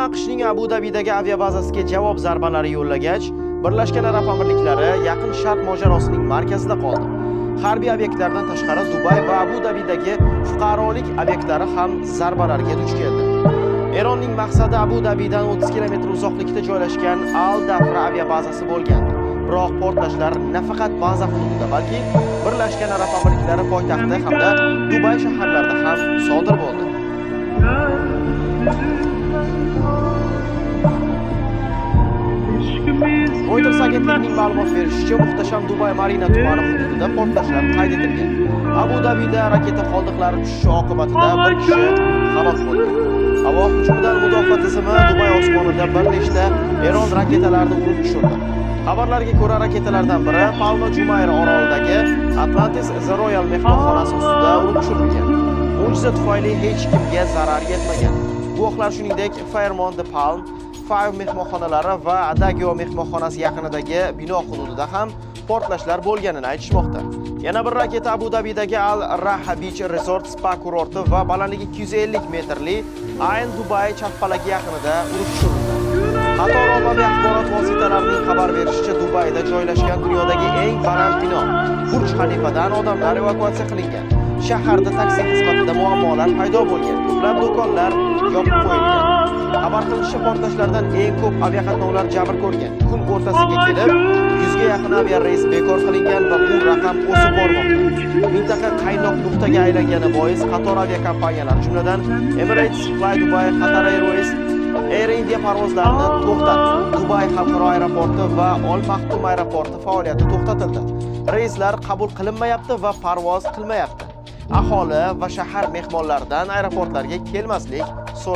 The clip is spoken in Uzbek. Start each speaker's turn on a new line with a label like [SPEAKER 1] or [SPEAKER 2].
[SPEAKER 1] AQShning Abu Dabidagi aviabazasiga javob zarbalari yo'llagach, Birlashgan Arab Amirliklari Yaqin Sharq mojarosining markazida qoldi. Harbiy obyektlardan tashqari Dubay va Abu Dabidagi fuqarolik obyektlari ham zarbalarga duch keldi. Eronning maqsadi Abu Dabidan 30 km uzoqlikda joylashgan Al-Dafra aviabazasi bo'lgan. Biroq portlashlar nafaqat baza hududida, balki Birlashgan Arab Amirliklari poytaxti hamda Dubay shaharlarida ham sodir bo'ldi. Reuters agentligining ma'lumot berishicha, muhtasham Dubay Marina tumani hududida portlashlar qayd etilgan. Abu Dabida raketa qoldiqlari tushishi oqibatida bir kishi halok bo'lgan. Havo hujumidan mudofaa tizimi Dubay osmonida bir nechta Eron raketalarini urib tushirdi. Xabarlarga ko'ra, raketalardan biri Palma Jumayra orolidagi Atlantis The Royal mehmonxonasi ustida urib tushirilgan. Mo'jiza tufayli hech kimga zarar yetmagan. Guvohlar shuningdek Fairmont The Palm, Five mehmonxonalari va Adagio mehmonxonasi yaqinidagi bino hududida ham portlashlar bo'lganini aytishmoqda. Yana bir raketa Abu Dabidagi Al Raha Beach Resort Spa kurorti va balandligi 250 metrli Ayn Dubai charxpalagi yaqinida urib tushirildi. Qator ommaviy axborot vositalarining xabar berishicha, Dubayda joylashgan dunyodagi eng baland bino Burj Xalifadan odamlar evakuatsiya qilingan. Shaharda taksi xizmatida muammolar paydo bo'lgan. Ko'plab do'konlar yopib qo'yilgan. Xabar qilinishicha, portlashlardan eng ko'p aviaqatnovlar jabr ko'rgan. Kun o'rtasiga kelib, 100 ga yaqin aviareys bekor qilingan va bu raqam o'sib bormoqda. Mintaqa qaynoq nuqtaga aylangani bois qator aviakompaniyalar, jumladan Emirates, Fly Dubai, Qatar Airways, Air India parvozlarini to'xtatdi. Dubay xalqaro aeroporti va Al Maktoum aeroporti faoliyati to'xtatildi. Reyslar qabul qilinmayapti va parvoz qilmayapti. Aholi va shahar mehmonlaridan aeroportlarga kelmaslik so'raldi.